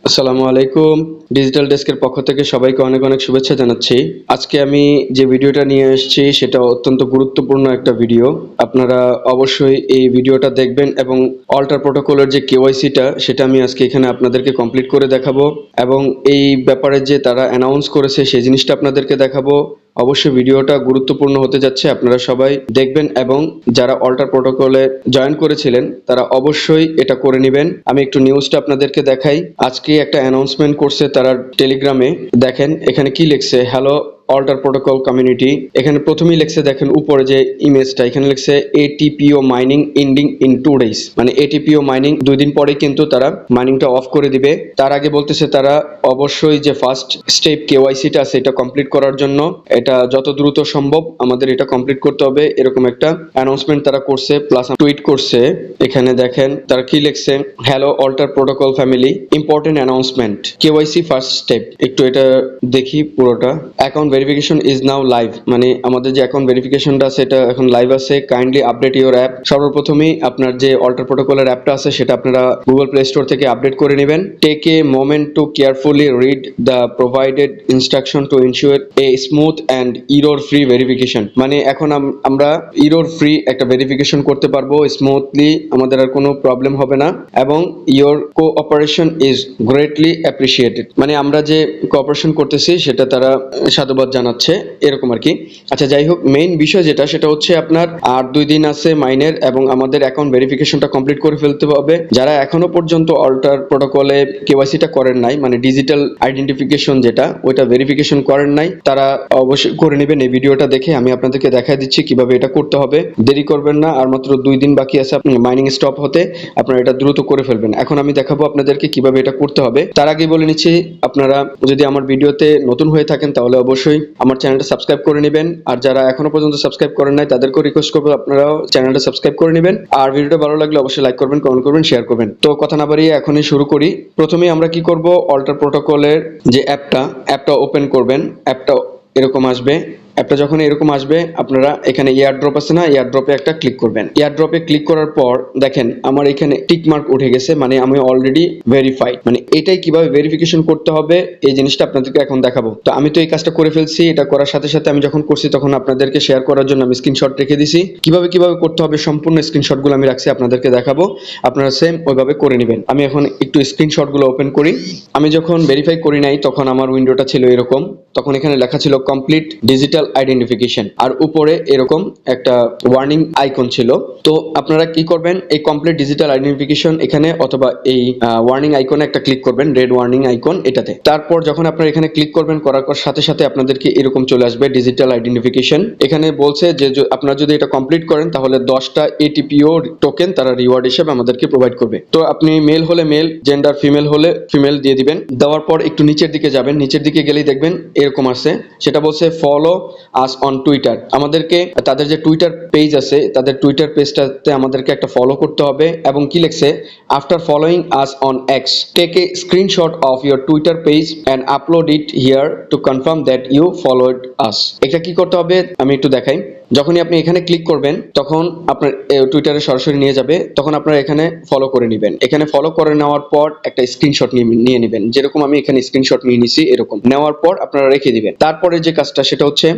আসসালামু আলাইকুম। ডিজিটাল ডেস্কের পক্ষ থেকে সবাইকে অনেক অনেক শুভেচ্ছা জানাচ্ছি। আজকে আমি যে ভিডিওটা নিয়ে এসেছি সেটা অত্যন্ত গুরুত্বপূর্ণ একটা ভিডিও। আপনারা অবশ্যই এই ভিডিওটা দেখবেন এবং অল্টার প্রোটোকলের যে কেওয়াইসিটা সেটা আমি আজকে এখানে আপনাদেরকে কমপ্লিট করে দেখাবো এবং এই ব্যাপারে যে তারা অ্যানাউন্স করেছে সেই জিনিসটা আপনাদেরকে দেখাবো। অবশ্যই ভিডিওটা গুরুত্বপূর্ণ হতে যাচ্ছে, আপনারা সবাই দেখবেন এবং যারা অল্টার প্রোটোকলে জয়েন করেছিলেন তারা অবশ্যই এটা করে নেবেন। আমি একটু নিউজটা আপনাদেরকে দেখাই। আজকে একটা অ্যানাউন্সমেন্ট করছে তারা টেলিগ্রামে। দেখেন এখানে কি লিখছে, হ্যালো অল্টার প্রোটোকল কমিউনিটি। এখানে প্রথমেই লিখছে, দেখেন উপরে যে ইমেজটা এখানে লিখছে ATPO mining ending in 2 days, মানে ATPO মাইনিং 2 দিন পরে কিন্তু তারা মাইনিংটা অফ করে দিবে। তার আগে বলতেছে তারা অবশ্যই যে ফার্স্ট স্টেপ কেওয়াইসিটা আছে এটা কমপ্লিট করার জন্য এটা যত দ্রুত সম্ভব আমাদের এটা কমপ্লিট করতে হবে, এরকম একটা অ্যানাউন্সমেন্ট তারা করছে। প্লাস টুইট করছে, এখানে দেখেন তারা কি লিখছে, hello Alter Protocol family, important announcement, KYC first step. একটু এটা দেখি পুরোটা। Account verification is now live, মানে আমাদের যে অ্যাকাউন্ট ভেরিফিকেশনটা আছে এটা এখন লাইভ আছে। Kindly update your app. সর্বপ্রথমেই আপনার যে অল্টার প্রোটোকলের অ্যাপটা আছে সেটা আপনারা গুগল প্লে স্টোর থেকে আপডেট করে নেবেন। Take a moment to carefully read the provided instruction to ensure a smooth and error free verification. মানে এখন আমরা ইরর ফ্রি একটা ভেরিফিকেশন করতে পারবো স্মুথলি, আমাদের আর কোনো প্রবলেম হবে না এবং your cooperation is greatly appreciated, মানে আমরা যে কোঅপারেশন করতেছি সেটা তারা সাধুবাদ জানাচ্ছে, এরকম আর কি। আচ্ছা যাই হোক, মেইন বিষয় যেটা সেটা হচ্ছে আপনার আর 2 দিন আছে মাইনের এবং আমাদের অ্যাকাউন্ট ভেরিফিকেশনটা কমপ্লিট করে ফেলতে হবে। যারা এখনো পর্যন্ত অল্টার প্রোটোকলে কেওয়াইসিটা করেন নাই, মানে ডিজিটাল আইডেন্টিফিকেশন যেটা ওইটা ভেরিফিকেশন করেন নাই, তারা অবশ্যই করে নেবেন। এই ভিডিওটা দেখে আমি আপনাদেরকে দেখাই দিচ্ছি কিভাবে এটা করতে হবে। দেরি করবেন না, আর মাত্র 2 দিন বাকি আছে মাইনিং স্টপ হতে, আপনারা এটা দ্রুত করে ফেলবেন। এখন আমি দেখাবো আপনাদেরকে কিভাবে এটা করতে হবে। তার আগে বলে নিচ্ছি, আপনারা যদি আমার ভিডিওতে নতুন হয়ে থাকেন তাহলে অবশ্যই আমার চ্যানেলটা সাবস্ক্রাইব করে নেবেন, আর যারা এখনো পর্যন্ত সাবস্ক্রাইব করেন নাই তাদেরকেও রিকোয়েস্ট করবো আপনারাও চ্যানেলটা সাবস্ক্রাইব করে নেবেন। আর ভিডিওটা ভালো লাগলে অবশ্যই লাইক করবেন, কমেন্ট করবেন, শেয়ার করবেন। তো কথা না বাড়িয়ে এখনই শুরু করি। প্রথমেই আমরা কি করব, অল্টার প্রোটোকলের যে অ্যাপটা ওপেন করবেন। অ্যাপটা এরকম আসবে। অ্যাপটা যখন এরকম আসবে আপনারা এখানে এয়ারড্রপ আছে না, এয়ারড্রপে একটা ক্লিক করবেন। এয়ারড্রপে ক্লিক করার পর দেখেন আমার এখানে টিক মার্ক উঠে গেছে, মানে আমি অলরেডি ভেরিফাইড। মানে এটাই কিভাবে ভেরিফিকেশন করতে হবে এই জিনিসটা আপনাদেরকে এখন দেখাবো। তো আমি তো এই কাজটা করে ফেলছি। এটা করার সাথে সাথে আমি যখন করছি তখন আপনাদেরকে শেয়ার করার জন্য আমি স্ক্রিনশট রেখে দিছি। কিভাবে করতে হবে সম্পূর্ণ স্ক্রিনশটগুলো আমি রাখছি, আপনাদেরকে দেখাবো। আপনারা সেম ওইভাবে করে নেবেন। আমি এখন একটু স্ক্রিনশটগুলো ওপেন করি। আমি যখন ভেরিফাই করি নাই তখন আমার উইন্ডোটা ছিল এরকম। তখন এখানে লেখা ছিল কমপ্লিট ডিজিটাল আইডেন্টিফিকেশন, আর উপরে এরকম একটা ওয়ার্নিং আইকন ছিল। তো আপনারা কি করবেন, এই কমপ্লিট ডিজিটাল আইডেন্টিফিকেশন এখানে অথবা এই ওয়ার্নিং আইকনে একটা ক্লিক করবেন, রেড ওয়ার্নিং আইকন এটাতে। তারপর যখন আপনারা এখানে ক্লিক করবেন, করার সাথে সাথে আপনাদেরকে এরকম চলে আসবে ডিজিটাল আইডেন্টিফিকেশন। এখানে বলছে যে আপনারা যদি এটা কমপ্লিট করেন তাহলে 10টা ATPO টোকেন তারা রিওয়ার্ড হিসেবে আমাদেরকে প্রোভাইড করবে। তো আপনি মেল হলে মেল, জেন্ডার ফিমেল হলে ফিমেল দিয়ে দিবেন। দেওয়ার পর একটু নিচের দিকে যাবেন, নিচের দিকে গেলেই দেখবেন এরকম আছে, সেটা বলছে ফলো আস অন টুইটার। আমাদেরকে তাদের যে টুইটার পেজ আছে তাদের টুইটার পেজটাতে আমাদেরকে একটা ফলো করতে হবে। এবং কি লিখছে, after following us on X take a screenshot of your Twitter page and upload it here to confirm that you followed us. এটা কি করতে হবে আমি একটু দেখাই। যখনই আপনি এখানে ক্লিক করবেন তখন আপনার টুইটারে সরাসরি নিয়ে যাবে, তখন আপনারা এখানে ফলো করে নেবেন। এখানে ফলো করে নেওয়ার পর একটা স্ক্রিনশট নিয়ে নেবেন, যেরকম আমি এখানে স্ক্রিনশট নিয়ে নিছি এরকম। নেওয়ার পর আপনারা রেখে দিবেন। তারপরে যে কাজটা সেটা হচ্ছে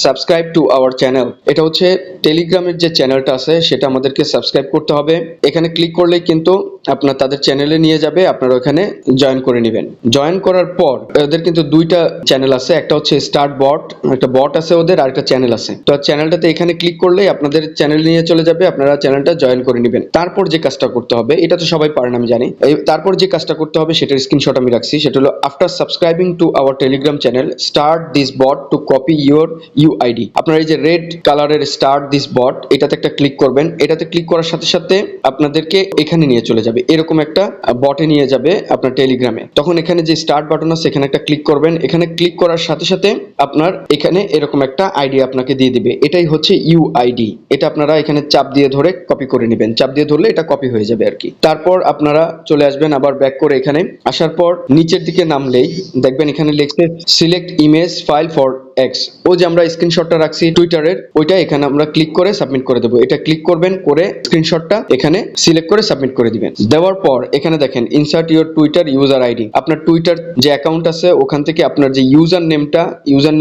সাবস্ক্রাইব টু আওয়ার চ্যানেল। এটা হচ্ছে টেলিগ্রামের যে চ্যানেলটা আছে সেটা আমাদেরকে সাবস্ক্রাইব করতে হবে। এখানে ক্লিক করলেই কিন্তু আপনার তাদের চ্যানেলে নিয়ে যাবে, আপনারা ওখানে জয়েন করে নেবেন। জয়েন করার পর ওদের কিন্তু 2টা চ্যানেল আছে, একটা হচ্ছে স্টার্ট বট, একটা বট আছে ওদের, আর একটা চ্যানেল আছে। তো চ্যানেলটাতে এখানে ক্লিক করলেই আপনাদের চ্যানেল নিয়ে চলে যাবে, আপনারা চ্যানেলটা জয়েন করে নেবেন। তারপর যে কাজটা করতে হবে, এটা তো সবাই পারেন আমি জানি, তারপর যে কাজটা করতে হবে সেটার স্ক্রিনশট আমি রাখছি। সেটা হলো after subscribing to our Telegram channel start this bot to copy your UID. আপনারা এই যে রেড কালারের স্টার্ট দিস বট এটাতে একটা ক্লিক করবেন। এটাতে ক্লিক করার সাথে সাথে আপনাদেরকে এখানে নিয়ে চলে যাবে, এরকম একটা বটে নিয়ে যাবে আপনার টেলিগ্রামে। তখন এখানে যে স্টার্ট বাটন আছে এখানে একটা ক্লিক করবেন। এখানে ক্লিক করার সাথে সাথে আপনার এখানে এরকম একটা আইডি আপনাকে দিয়ে দিবে, এটাই হচ্ছে ইউআইডি। এটা আপনারা এখানে চাপ দিয়ে ধরে কপি করে নেবেন। চাপ দিয়ে ধরলে এটা কপি হয়ে যাবে আর কি। তারপর আপনারা চলে আসবেন আবার ব্যাক করে। এখানে আসার পর নিচের দিকে নামলেই দেখবেন এখানে লিখছে select image file for X, ও যে আমরা স্ক্রিনশটটা রাখছি টুইটারের, ওইটা এখানে আমরা ক্লিক করে সাবমিট করে দেবো। এটা ক্লিক করবেন, করে স্ক্রিনশটটা এখানে সিলেক্ট করে সাবমিট করে দিবেন। দেওয়ার পর এখানে দেখেন insert your Twitter user ID, আপনার টুইটার যে অ্যাকাউন্ট আছে ওখান থেকে আপনার যে ইউজার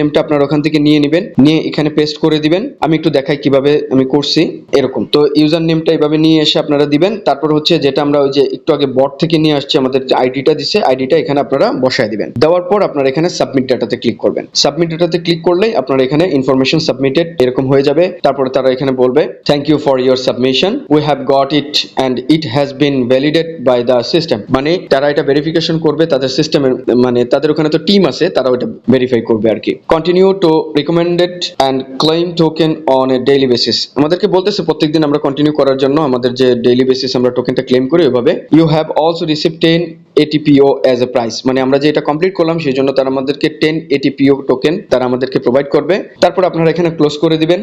নেমটা আপনার ওখান থেকে নিয়ে নেবেন, নিয়ে এখানে পেস্ট করে দিবেন। আমি একটু দেখাই কিভাবে আমি করছি। এরকম তো ইউজার নেমটা এভাবে নিয়ে এসে আপনারা দিবেন। তারপর হচ্ছে যেটা আমরা ওই যে একটু আগে বট থেকে নিয়ে আসছি, আমাদের যে আইডিটা দিছে, আইডিটা এখানে আপনারা বসায় দিবেন। দেওয়ার পর আপনারা এখানে সাবমিট ডাটাতে ক্লিক করবেন। সাবমিট ডাটাতে ক্লিক করলেই আপনারা এখানে ইনফরমেশন সাবমিটেড এরকম হয়ে যাবে। তারপরে তারা এখানে বলবে thank you for your submission, we have got it and it has been validated by the system. মানে তারা এটা ভেরিফিকেশন করবে তাদের সিস্টেমের, মানে তাদের ওখানে তো টিম আছে, তারা ওটা ভেরিফাই করবে আর কি। Continue to recommended and claim token on a daily basis, আমাদেরকে বলতেছে প্রত্যেকদিন আমরা কন্টিনিউ করার জন্য আমাদের যে ডেইলি বেসিস আমরা টোকেনটা ক্লেম করি ওইভাবে। You have also received 10 ATPO as a price, মানে আমরা যে এটা কমপ্লিট করলাম সেই জন্য তারা আমাদেরকে 10 ATPO টোকেন তারা আমাদেরকে প্রোভাইড করবে। তারপর আপনারা এখানে ক্লোজ করে দিবেন।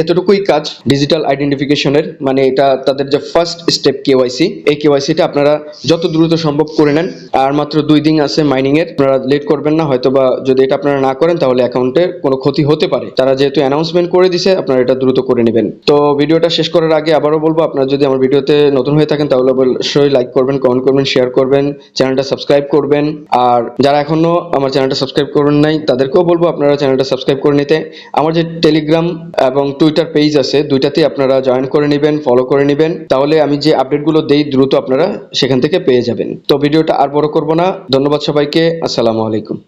এতটুকুই কাজ ডিজিটাল আইডেন্টিফিকেশনের, মানে এটা তাদের যে ফার্স্ট স্টেপ কেওয়াইসি, এই কেওয়াইসিটা আপনারা যত দ্রুত সম্ভব করে নেন। আর মাত্র 2 দিন আছে মাইনিং এর, আপনারা লেট করবেন না। হয়তোবা যদি এটা আপনারা না করেন তাহলে অ্যাকাউন্টের কোনো ক্ষতি হতে পারে। তারা যেহেতু অ্যানাউন্সমেন্ট করে দিছে, আপনারা এটা দ্রুত করে নেবেন। তো ভিডিওটা শেষ করার আগে আবারও বলবো, আপনারা যদি আমার ভিডিওতে নতুন হয়ে থাকেন তাহলে অবশ্যই লাইক করবেন, কমেন্ট করবেন, শেয়ার করবেন, চ্যানেলটা সাবস্ক্রাইব করবেন। আর যারা এখনো আমার চ্যানেলটা সাবস্ক্রাইব করেন নাই তাদেরকেও বলবো আপনারা চ্যানেলটা সাবস্ক্রাইব করে নিতে। আমার যে টেলিগ্রাম এবং টুইটার পেজ আছে দুইটাতেই আপনারা জয়েন করে নেবেন, ফলো করে নেবেন, তাহলে আমি যে আপডেটগুলো দেই দ্রুত আপনারা সেখান থেকে পেয়ে যাবেন। তো ভিডিওটা আর বড় করব না, ধন্যবাদ সবাইকে, আসসালামু আলাইকুম।